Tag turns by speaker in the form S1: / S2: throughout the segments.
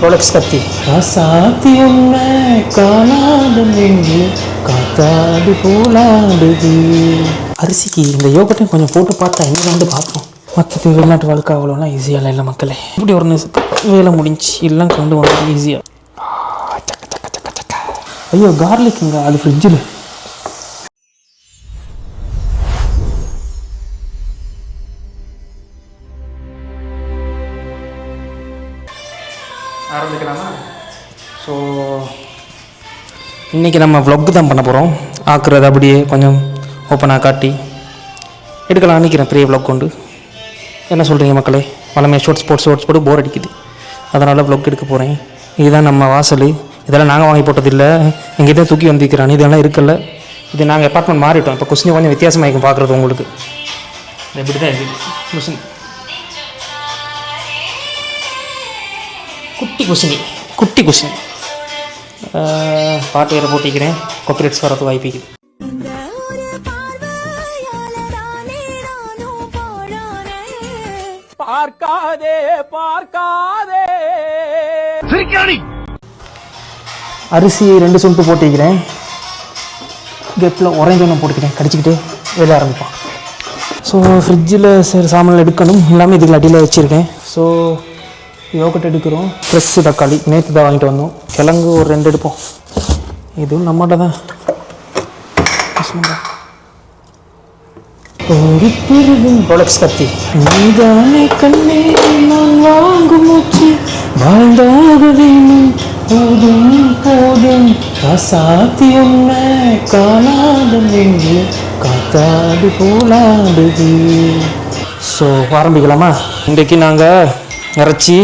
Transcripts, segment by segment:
S1: Rolex கத்தி சாத்தி உன்னை காணாத நெஞ்சு காத்தாடி போலாடுது. அரிசிக்கு இந்த யோகட்டையும் கொஞ்சம் போட்டு பார்த்தா என்ன வந்து பார்ப்போம். மற்றது வெளிநாட்டு வாழ்க்கை அவ்வளோலாம் ஈஸியாக இல்லை மக்களே. இப்படி ஒரு நிமிஷத்துக்கு வேலை முடிஞ்சு எல்லாம் கொண்டு வந்து ஈஸியாக. ஐயோ கார்லிக்குங்க, அது ஃப்ரிட்ஜில். ஆரம்பிக்கலாமா? ஸோ இன்றைக்கி நம்ம vlog தான் பண்ண போகிறோம். ஆக்குறது அப்படியே கொஞ்சம் ஓப்பனாக காட்டி எடுக்கலாம் நினைக்கிறேன் பெரிய vlog கொண்டு. என்ன சொல்கிறீங்க மக்களே? வளமையாக ஷோர்ட்ஸ் போட்டு போர் அடிக்குது, அதனால் vlog எடுக்க போகிறேன். இதுதான் நம்ம வாசல். இதெல்லாம் நாங்கள் வாங்கி போட்டதில்லை, எங்கிட்ட தூக்கி வந்துக்கிறான். இதெல்லாம் இருக்குல்ல, இது நாங்கள் அப்பார்ட்மெண்ட் மாறிட்டோம். இப்போ குஷினி கொஞ்சம் வித்தியாசமாக இருக்கும் பார்க்குறது உங்களுக்கு. எப்படி தான் இருக்குது குஷினி, குட்டி குஷினி. பாட்டு வேறு போட்டிக்கிறேன், காப்பிரைட்ஸ் வரது வாய்ப்பிக்குது. அரிசி 2 சுண்டு போட்டிக்கிறேன். கெப்பில் உறைஞ்ச ஒன்று போட்டுக்கிறேன், கடிச்சிக்கிட்டு வெளியே ஆரம்பிப்போம். ஸோ ஃப்ரிட்ஜில் சரி சாமான்கள் எடுக்கணும், எல்லாமே இதுக்கு அடியில் வச்சுருக்கேன். ஸோ யோகட் எடுக்கிறோம். ஃப்ரெஷ்ஷு தக்காளி நேற்று தான் வாங்கிட்டு வந்தோம். கிழங்கு ஒரு 2 எடுப்போம். இதுவும் நம்மகிட்ட தான். ரோலக்ஸ் கத்தி நீதானே கண்ணே நான் வாங்கும் மூச்சு வாழ்ந்தாக வேணும் போதும் போதும் சாத்தி உன்னை காணாத நெஞ்சு காத்தாடி போலாடுது. ஸோ ஆரம்பிக்கலாமா? இன்றைக்கு நாங்கள் இறைச்சி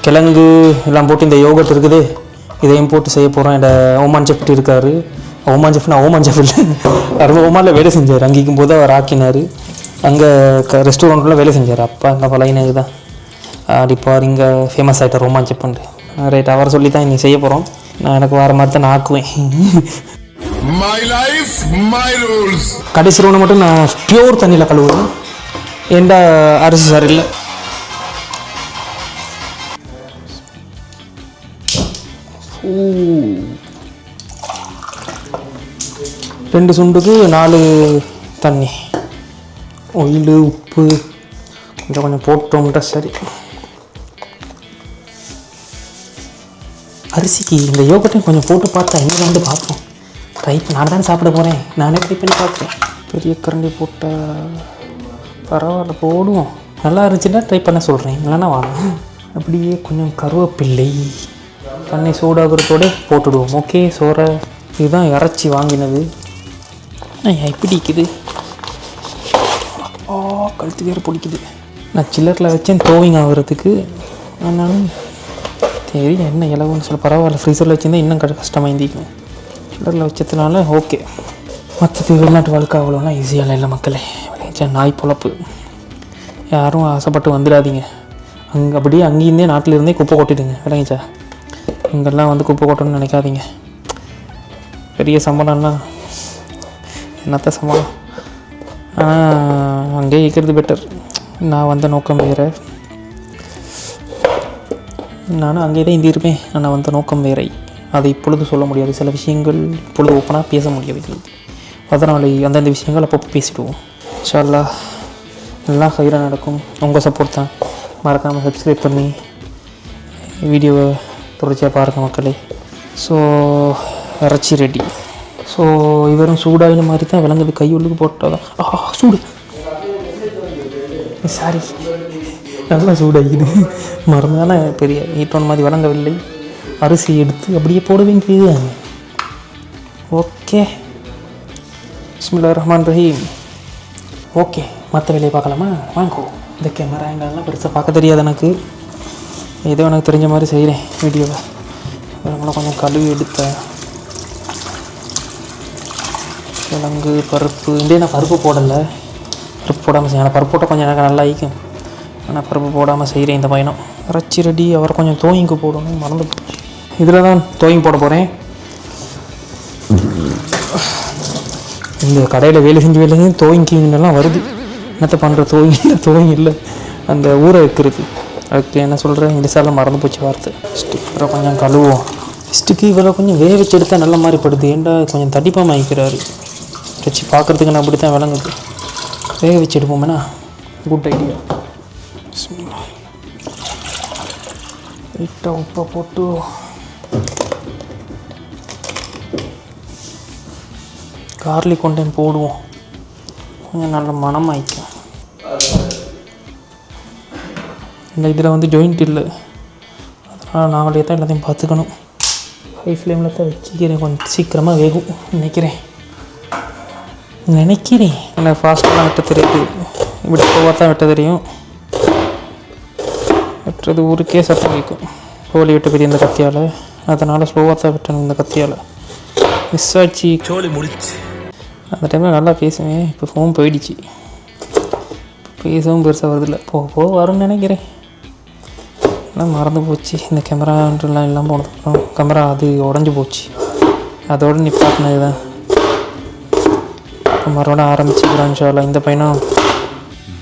S1: கிழங்கு எல்லாம் போட்டு இந்த யோகட் இருக்குது, இதையும் போட்டு செய்ய போகிறோம். என்னோட ஓமான் செஃப் இருக்கார். ஓமான் செஃப் இல்லை, அவர் ஓமானில் வேலை செஞ்சார். அங்கிக்கும் போது அவர் ஆக்கினார். அங்கே ரெஸ்டாரண்ட்டில் வேலை செஞ்சார். அப்போ அங்கே பழையினது தான் அடிப்பார். இங்கே ஃபேமஸ் ஆகிட்டார் ஓமான் செஃப்ண்டு. ரைட், அவர் சொல்லி தான் இன்னைக்கு செய்ய போகிறோம். நான் எனக்கு வர மாதிரி தான் நான் ஆக்குவேன். கடைசி ரவுண்டு மட்டும் நான் பியூர் தண்ணியில் கழுவுவேன். ஏண்டா அரிசி சார் இல்லை. ரெண்டு சுண்டுக்கு 4 தண்ணி, ஆயில், உப்பு கொஞ்சம் போட்டோம்ட்டா சரி. அரிசிக்கு இந்த யோகட்டையும் கொஞ்சம் போட்டு பார்த்தா என்ன வந்து பார்ப்போம். நான் தானே சாப்பிட போகிறேன், நானே ட்ரை பண்ணி பார்க்குறேன். பெரிய கரண்டி போட்டால் பரவாயில்ல, போடுவோம். நல்லா இருந்துச்சுன்னா ட்ரை பண்ண சொல்கிறேன், இல்லைன்னா வாங்க. அப்படியே கொஞ்சம் கருவேப்பிள்ளை தண்ணி சூடாகிறதோட போட்டுடுவோம். ஓகே, சோறை இதுதான் இறைச்சி வாங்கினது. எப்படி இருக்குது, கழுத்து வேறு பிடிக்குது. நான் சில்லரில் வச்சேன் தோவிங் ஆகிறதுக்கு. ஆனாலும் தெரியல என்ன இலவுன்னு சொல்ல. பரவாயில்ல, ஃப்ரீசரில் வச்சுருந்தா இன்னும் கஷ்டமாக இருந்திக்கும். சில்லரில் வச்சதுனால ஓகே. மற்றது வெளிநாட்டு வாழ்க்கை அவ்வளோலாம் ஈஸியாக இல்லை மக்களே. விளையாச்சா நாய் பொழப்பு. யாரும் ஆசைப்பட்டு வந்துடாதீங்க. அப்படியே அங்கேருந்தே நாட்டில் இருந்தே குப்பை கொட்டிடுங்க. விளையாச்சா இங்கெல்லாம் வந்து குப்பை கொட்டணும்னு நினைக்காதீங்க. பெரிய சம்பளம்லாம் என்னத்த சம்பளம், ஆனால் அங்கேயே இருக்கிறது பெட்டர். நான் வந்த நோக்கம் வேறு, நானும் அங்கே தான் இருப்பேன். ஆனால் வந்த நோக்கம் வேறு. அதை இப்பொழுது சொல்ல முடியாது. சில விஷயங்கள் இப்பொழுது ஓப்பனாக பேச முடியாது. அதனால் அந்தந்த விஷயங்கள் அப்பப்போ பேசிடுவோம். இன்ஷா அல்லாஹ் எல்லாம் ஹைராக நடக்கும். உங்கள் சப்போர்ட் தான். மறக்காமல் சப்ஸ்கிரைப் பண்ணி வீடியோவை தொடர்ச்சியாக பாருங்கள் மக்களே. ஸோ இறைச்சி ரெடி. ஸோ இவரும் சூடாயின மாதிரி தான் விளங்குது. கை உள்ளுக்கு போட்டால் தான் சூடு. சாரி, நல்லா சூடாகிது. மறந்தானே பெரிய ஹீட்டோன் மாதிரி விளங்கவில்லை. அரிசி எடுத்து அப்படியே போட வேண்டியது. ஓகே, பிஸ்மில்லாஹிர் ரஹ்மானிர் ரஹீம். ஓகே, மற்ற வேலையை பார்க்கலாமா? வாங்கோ. இந்த கேமரா எங்கெல்லாம் பெருசாக பார்க்க தெரியாது எனக்கு. ஏதோ எனக்கு தெரிஞ்ச மாதிரி செய்கிறேன் வீடியோவை. அதனால் கொஞ்சம் கழுவி எடுத்தேன். கிழங்கு, பருப்பு. இங்கே நான் பருப்பு போடலை, பருப்பு போடாமல் செய்யணும். ஆனால் பருப்பு போட்டால் கொஞ்சம் எனக்கு நல்லா ஆயிக்கும். ஆனால் பருப்பு போடாமல் செய்கிறேன் இந்த பயணம். இறைச்சி ரெடி. அவரை கொஞ்சம் தோயிங்கு போடணும், மறந்து போச்சு. இதில் தான் தோயிங் போட போகிறேன். இந்த கடையில் வேலை செஞ்சு தோயிங்கிங்கெல்லாம் வருது. என்னத்தை பண்ணுற, தோயிங் இல்லை, அந்த ஊற வைக்கிறது அதுக்கு என்ன சொல்கிறேன், இங்கிலீஷால் மறந்து போச்சு வார்த்தை. ஸ்டிக்கரை கொஞ்சம் கழுவோம். ஸ்டிக்கு இவ்வளோ கொஞ்சம் வேக வச்சு எடுத்தால் நல்ல மாதிரி படுது. ஏன்டா கொஞ்சம் தடிப்பாக ஆகிக்கிறாரு வச்சு பார்க்குறதுக்கு நான் அப்படி தான் விளங்குது. வேக வச்சு எடுப்போமேண்ணா, குட் ஐடியா. லைட்டாக உப்பை போட்டு கார்லிக் கொண்டேன் போடுவோம், கொஞ்சம் நல்ல மணமாயிக்கும். இல்லை இதில் வந்து ஜாயிண்ட் இல்லை, அதனால் நாங்களே தான் எல்லாத்தையும் பார்த்துக்கணும். ஹை ஃப்ளேமில் தான் வச்சுக்கிறேன், கொஞ்சம் சீக்கிரமாக வேகும் நினைக்கிறேன். எனக்கு ஃபாஸ்ட்டாக வெட்ட தெரியாது, இப்படி ஸ்லோவாக தான் வெட்ட தெரியும். வெட்டுறது ஊருக்கே சத்தம் வைக்கும். கோழி வெட்ட பெரிய இந்த கத்தியால், அதனால் ஸ்லோவாக தான் வெட்டணும் இந்த கத்தியால். மிஸ் ஆச்சு, சோழி முடிச்சு. அந்த டைமில் நல்லா பேசுவேன், இப்போ ஃபோன் போயிடுச்சு. பேசவும் பெருசாக வருதில்லை, போக வரும்னு நினைக்கிறேன். எல்லாம் மறந்து போச்சு. இந்த கேமரான்றெலாம் எல்லாம் போனதுக்கப்புறம் கேமரா அது உடஞ்சி போச்சு, அதோடு நிப்பாட்டினது தான். மறுபடியும் ஆரம்பிச்சுக்கிறான். இந்த பையனும்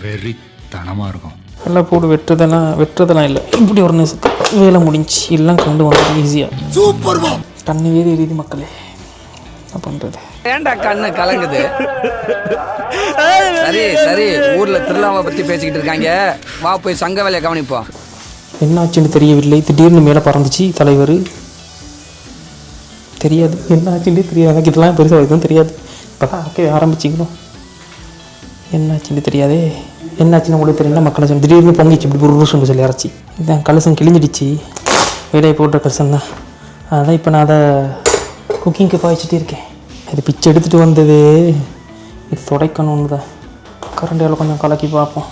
S1: வெறித்தனமாக இருக்கும். எல்லாம் போட்டு வெட்டுறதெல்லாம் இல்லை, இப்படி ஒரு வேலை முடிஞ்சு எல்லாம் கொண்டு வந்தது ஈஸியாக. சூப்பர் கண்ணு வேறு எரியுது மக்களே, என்ன பண்ணுறது?
S2: ஏண்டா கண்ணு கலங்குது? சரி சரி, ஊர்ல திருவிழாவை பத்தி பேசிக்கிட்டு இருக்காங்க, வா போய் சங்க வேலையை கவனிப்போம்.
S1: என்னாச்சுன்னு தெரியவில்லை, திடீர்னு மேலே பறந்துச்சு தலைவர். தெரியாது என்ன ஆச்சுன்னே தெரியாது, எனக்கு இதெல்லாம் பெருசாக எதுவும் தெரியாது. இப்போ தான் ஆரம்பிச்சிக்கணும். என்னாச்சுன்னு தெரியாதே, என்னாச்சுன்னு உங்களுக்கு தெரியும்னா மக்களை சொல்லி திடீர்னு பொங்கிச்சு இப்படி ஒரு ரூசுன்னு சொல்லி இறச்சி. இதான் கலசம் கிழிஞ்சிடுச்சு, வேலையை போட்ட கலசம் தான். அதான் இப்போ நான் அதை குக்கிங்க்கு பாய்ச்சிட்டே இருக்கேன். இது பிச்சு எடுத்துகிட்டு வந்தது, இது துடைக்கணும்னு தான். கரண்டியால் கொஞ்சம் கலக்கி பார்ப்போம்.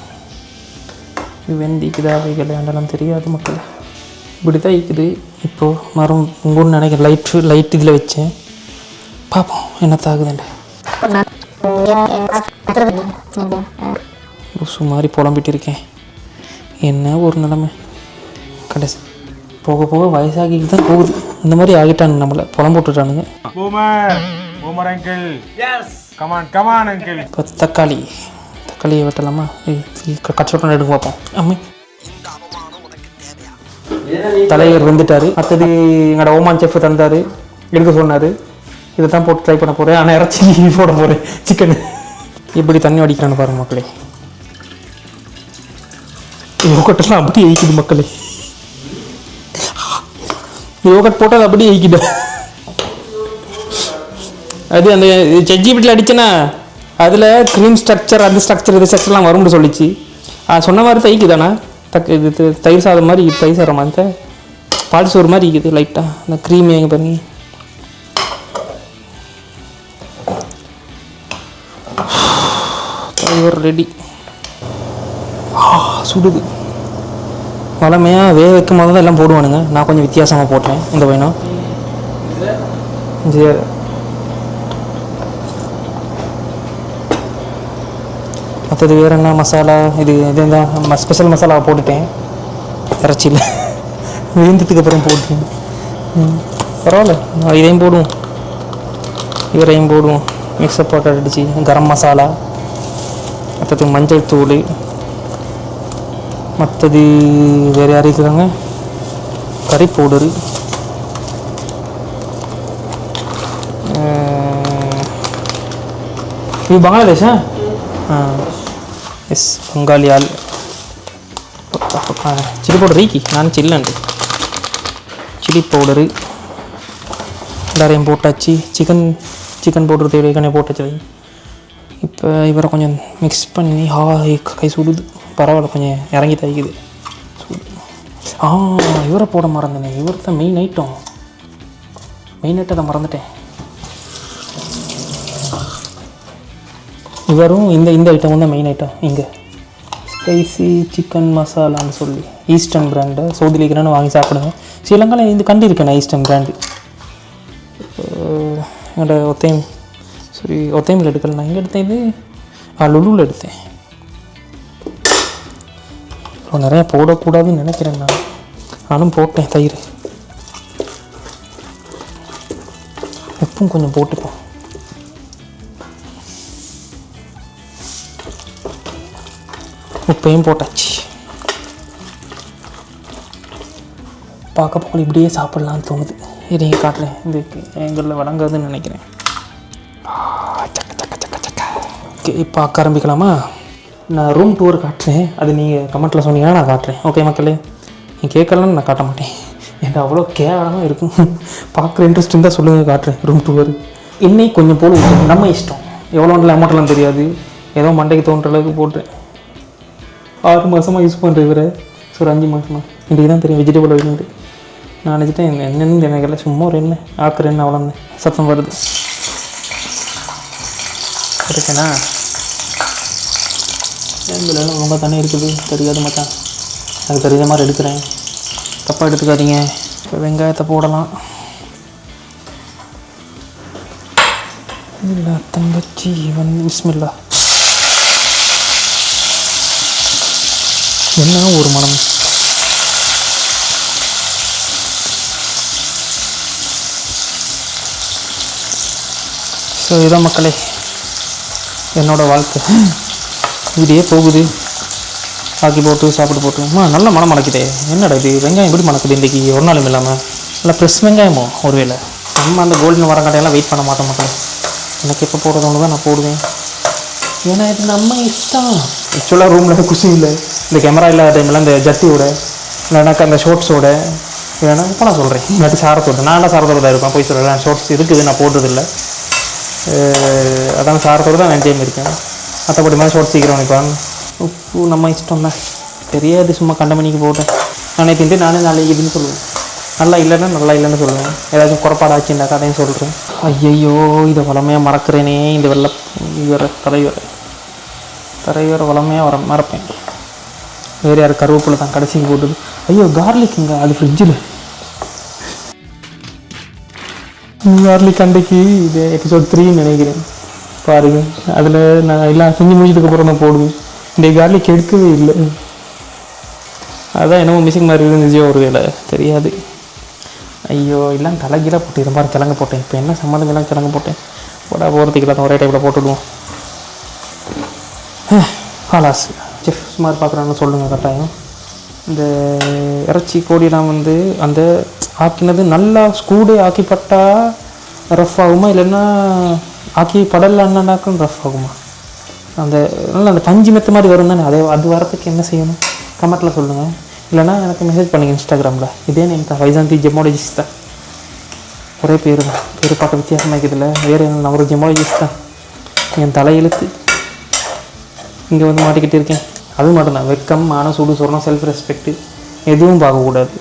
S1: இது வெந்திக்குதா வைக்கலையாண்டெல்லாம் தெரியாது மக்கள், இப்படி தான் இருக்குது. இப்போது மரம் உங்கன்னு நினைக்கிறேன். லைட் இதில் வச்சேன், பார்ப்போம் என்ன தாகுதுண்ட. லூசு மாதிரி புலம்பிட்டு இருக்கேன், என்ன ஒரு நிலைமை. கடைசி போக போக வயசாகிட்டு தான் போகுது. இந்த மாதிரி ஆகிட்டானுங்க, நம்மளை புலம்புட்டுட்டானுங்க. இப்போ தக்காளியை வெட்டலாமா? கட் பண்ணி எடுக்க பார்ப்போம். அம்மே தலைவர் வந்துட்டார். அடுத்தது எங்களோட ஓமான் செஃப் தந்தார், எடுக்க சொன்னார். இதை தான் போட்டு ட்ரை பண்ண போகிறேன். ஆனால் இறச்சி போட போகிறேன், சிக்கனு. எப்படி தண்ணி அடிக்கிறான்னு பாருங்கள் மக்களே. யோகட்டெல்லாம் அப்படியே ஐக்குது மக்களே, யோகட் போட்டால் அது அப்படியே ஐக்கிடு. அது அந்த செஜ்ஜிபிட்டில் அடிச்சேன்னா அதில் க்ரீம் ஸ்ட்ரக்சர், அந்த ஸ்ட்ரக்சர், இது ஸ்ட்ரக்சர்லாம் வரும்னு சொல்லிச்சு. சொன்ன மாதிரி தான் ஈக்குதாண்ணா. இது தயிர் சாதம் மாதிரி, தயிர் சாதம் அந்த பால் சோறு மாதிரி இருக்குது லைட்டாக. அந்த க்ரீம் எங்கே பாருங்க. தயிர் ரெடி. சுடுது. வளமையாக வேக வைக்கும் போது தான் எல்லாம் போடுவானுங்க, நான் கொஞ்சம் வித்தியாசமாக போட்டேன். இந்த பையனும் மற்றது வேறு என்ன மசாலா, இது தான் ஸ்பெஷல் மசாலா போட்டுட்டேன். இறைச்சியில் வீந்ததுக்கு அப்புறம் போட்டேன். பரவாயில்ல, இதையும் போடுவோம், இவரையும் போடுவோம். மிக்சப் போட்டு அடிச்சு கரம் மசாலா, மற்றது மஞ்சள் தூள், மற்றது வேறு யாரும் இருக்கிறாங்க, கறி பவுடரு, இது பங்களாதேஷா? எஸ், பங்காளி ஆள். சில்லி பவுடர் ரீக்கி, நான் சில்லண்டு சில்லி பவுடரு எல்லாரையும் போட்டாச்சு. சிக்கன் பவுடர் தேவையான போட்டாச்சு. இப்போ இவரை கொஞ்சம் மிக்ஸ் பண்ணி கை சுடுது. பரவாயில்ல, கொஞ்சம் இறங்கி தைக்குது. இவரை போட மறந்தேனே, இவர் தான் மெயின் ஐட்டம். அதை மறந்துட்டேன். இவரும் இந்த ஐட்டம் தான் மெயின் ஐட்டம். இங்கே ஸ்பைசி சிக்கன் மசாலான்னு சொல்லி ஈஸ்டர்ன் பிராண்டு, சவுதியில் இருக்கிறேன்னு வாங்கி சாப்பிடுவேன். ஸ்ரீலங்காவில் இது கண்டு இருக்கேன் நான், ஈஸ்டர்ன் பிராண்டு. என்னோட ஒத்தைமில் எடுக்கல, நான் எங்கே எடுத்தேன்? இது லுலுவில் எடுத்தேன். நிறையா போடக்கூடாதுன்னு நினைக்கிறேன் நான், நானும் போட்டேன். தயிர் உப்பும் கொஞ்சம் போட்டுப்போம். உப்பையும் போட்டாச்சு. பார்க்க போக இப்படியே சாப்பிட்லான்னு தோணுது. இதையும் காட்டுறேன். இது எங்களில் வழங்குறதுன்னு நினைக்கிறேன். ஓகே, இப்போ ஆரம்பிக்கலாமா? நான் ரூம் டூர் காட்டுறேன். அது நீங்கள் கமெண்ட்டில் சொன்னீங்கன்னா நான் காட்டுறேன். ஓகே மக்களே, நீங்கள் கேட்கலன்னு நான் காட்ட மாட்டேன். எனக்கு அவ்வளோ கேவலமாக இருக்கும். பார்க்குற இன்ட்ரெஸ்ட் இருந்தால் சொல்லுங்கள், காட்டுறேன் ரூம் டூர். இன்னைக்கு கொஞ்சம் போல் நம்ம இஷ்டம். எவ்வளோன்ல அமௌண்ட்லாம் தெரியாது, ஏதோ மண்டைக்கு தோன்ற அளவுக்கு போட்டேன். 6 மாதமாக யூஸ் பண்ணுற இவரை. ஸோ ஒரு 5 மாதமாக இன்றைக்கி தான் தெரியும் வெஜிடபிள் ஆயிலுண்டு. நான் நினச்சிட்டேன் என்னென்னு எனக்கு சும்மா ஒரு எண்ணெய் ஆக்குற எண்ணெய் அவ்வளோன்னு சத்தம் வருது. இருக்கேண்ணா எங்கள் ரொம்ப தானே இருக்குது, தெரியாது மச்சான். அது தெரிஞ்ச மாதிரி எடுக்கிறேன், தப்பாக எடுத்துக்காதீங்க. இப்போ வெங்காயத்தை போடலாம். இல்லை தங்கச்சி பிஸ்மில்லா. என்ன ஒரு மனம். ஸோ இதான் மக்களே என்னோடய வாழ்க்கை. இப்படியே போகுது. ஆக்கி போட்டு சாப்பிட்டு போட்டுமா நல்ல மனம் மணக்குதே. என்னடா இது வெங்காயம் எப்படி மணக்குது இன்றைக்கி ஒரு நாளும் இல்லாமல்? நல்லா ஃப்ரெஷ் வெங்காயமோ ஒருவேளை. நம்ம அந்த கோல்டன் வரங்காட்டையெல்லாம் வெயிட் பண்ண மாட்டோம் மக்களே. எனக்கு எப்போ போடுறதவங்க தான் நான் போடுவேன். ஏன்னா இது நம்ம இஷ்டம். ஆக்சுவலாக ரூமில் குஷி இல்லை. இந்த கேமரா இல்லாத டைமில் இந்த ஜட்டியோட இல்லைனாக்கா அந்த ஷோர்ட்ஸோட இல்லைனா இப்போ நான் சொல்கிறேன் இல்லாட்டி சாரத்தோட. நான் என்ன சாரத்தோடு தான் இருப்பேன், போய் சொல்கிறேன். ஷோர்ட்ஸ் இருக்குது, நான் போட்டதில்லை. அதான் சாரத்தோடு தான் என்ஜாய் இருக்கேன். மற்றபடி மாதிரி ஷோர்ட்ஸ் சீக்கிரம் நினைப்பாங்க. உப்பு நம்ம இஷ்டம் தான், தெரியாது. சும்மா கண்டமணிக்கு போட்டேன். நானே திண்டு நானே நாளைக்கு இதுன்னு சொல்லுவேன். நல்லா இல்லைன்னா நல்லா இல்லைன்னு சொல்லுவேன். ஏதாச்சும் குறைப்பாடாச்சுண்டாக்கா அதையும் சொல்கிறேன். ஐயையோ, இதை வளமையாக மறக்கிறேனே. இந்த தலைவரை வளமையாக மறப்பேன். வேறு யார் கருவேப்பிலை தான் கடைசிக்கு போட்டுது. ஐயோ கார்லிக்குங்க, அது ஃப்ரிட்ஜில் கார்லிக். அன்றைக்கு இது எபிசோட் 3 நினைக்கிறேன் பாருங்க. அதில் நான் எல்லாம் செஞ்சு முடிச்சதுக்கு அப்புறம் தான் போடுவேன். இந்த கார்லிக் எடுக்கவே இல்லை. அதான் என்னமோ மிஸ்ஸிங் மாதிரி இருந்துச்சு ஒரு வேலை, தெரியாது. ஐயோ எல்லாம் தலைகீழாக போட்டு இது மாதிரி கிழங்கு போட்டேன். இப்போ என்ன சம்மந்தம் எல்லாம் கிழங்கு போட்டேன். போகிறதுக்கு எல்லாம் ஒரே டைப்பில் போட்டுவிடுவோம். ஹாலாஸ் செஃப் மாதிரி பார்க்குறான்னு சொல்லுங்கள் கட்டாயம். இந்த இறைச்சி கோழியெல்லாம் வந்து அந்த ஆக்கினது நல்லா ஸ்கூடே ஆக்கிப்பட்டா ரஃப் ஆகுமா, இல்லைன்னா ஆக்கி படலான்னாக்கும் ரஃப் ஆகுமா? அந்த நல்லா அந்த பஞ்சு மெத்த மாதிரி வரும் தானே, அது வரத்துக்கு என்ன செய்யணும் கமெண்ட்டில் சொல்லுங்கள். இல்லைனா எனக்கு மெசேஜ் பண்ணுங்கள் இன்ஸ்டாகிராமில். இதே நேம் தான், வைஜாந்தி ஜெமாலஜிஸ்ட் தான். ஒரே பேர் தான், பேர் பார்க்க வித்தியாசமாக இருக்குதுல்ல. வேறு என்ன, நான் ஒரு ஜெமாலஜிஸ்ட் தான். என் தலையெழுத்து இங்கே வந்து மாட்டிக்கிட்டு இருக்கேன். அது மட்டும்தான். வெக்கம், மான, சூடு, சொரணம், செல்ஃப் ரெஸ்பெக்ட்டு எதுவும் பார்க்கக்கூடாது.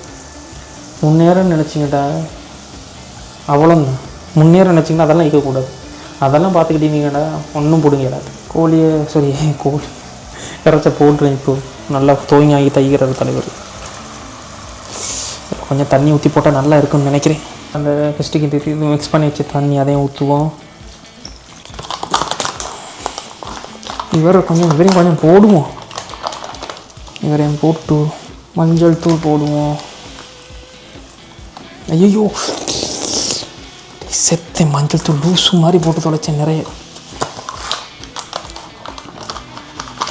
S1: முன்னேறன்னு நினச்சிங்கடா அவ்வளோதான். முன்னேற நினச்சிங்கன்னா அதெல்லாம் இருக்கக்கூடாது. அதெல்லாம் பார்த்துக்கிட்டீங்கடா ஒன்றும் பிடிங்கிறாது. கோழி இறைச்ச போடுறேன். இப்போது நல்லா தோங்கி தைக்கிறது தலைவர். கொஞ்சம் தண்ணி ஊற்றி போட்டால் நல்லா இருக்குன்னு நினைக்கிறேன். அந்த கெஸ்ட்டுக்கு இது மிக்ஸ் பண்ணி வச்சு தண்ணி அதையும் ஊற்றுவோம். இவரையும் கொஞ்சம் போடுவோம். இவரையும் போட்டு மஞ்சள் தூள் போடுவோம். ஐயோ செத்த மஞ்சள் தூள் லூசு மாதிரி போட்டு தொலைச்சேன் நிறைய.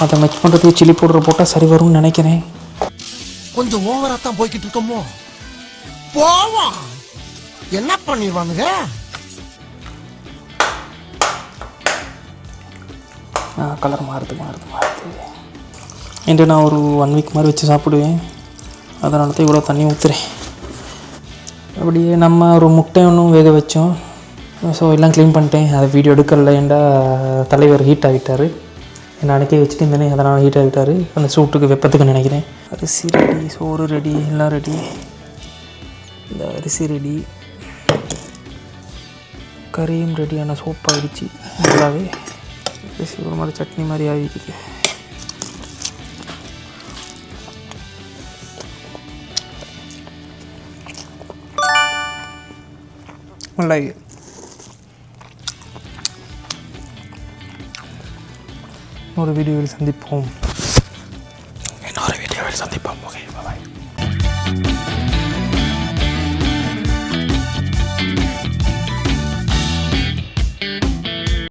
S1: அதை மிக்ஸ் பண்ணுறதுக்கு சில்லி பவுடர் போட்டால் சரி வரும்னு நினைக்கிறேன்.
S3: கொஞ்சம் ஓவரா தான் போய்கிட்டு இருக்கோமோ. போவோம், என்ன பண்ணிடுவானுங்க.
S1: கலர் மாறுது. இன்று நான் ஒரு 1 வீக் மாதிரி வச்சு சாப்பிடுவேன். அதனால தான் இவ்வளோ தண்ணி ஊற்றுறேன். அப்படியே நம்ம ஒரு முட்டை ஒன்றும் வேக வச்சோம். ஸோ எல்லாம் க்ளீன் பண்ணிட்டேன். அதை வீடியோ எடுக்கல. ஏன்டா தலைவர் ஹீட் ஆகிட்டார். என்ன அன்றைக்கே வச்சுட்டு இருந்தேனே, அதனால் ஹீட் ஆகிட்டார். அந்த சூட்டுக்கு வெப்பத்துக்கு நினைக்கிறேன். அரிசி ரெடி, சோறு ரெடி, எல்லாம் ரெடி. இந்த அரிசி ரெடி, கறியும் ரெடி. ஆனால் சோப் ஆகிடுச்சு நல்லாவே. அரிசி ஒரு மாதிரி சட்னி மாதிரி ஆகிடுச்சு. ஒரு வீடியோவில் சந்திப்போம். ஓகே, பாய்.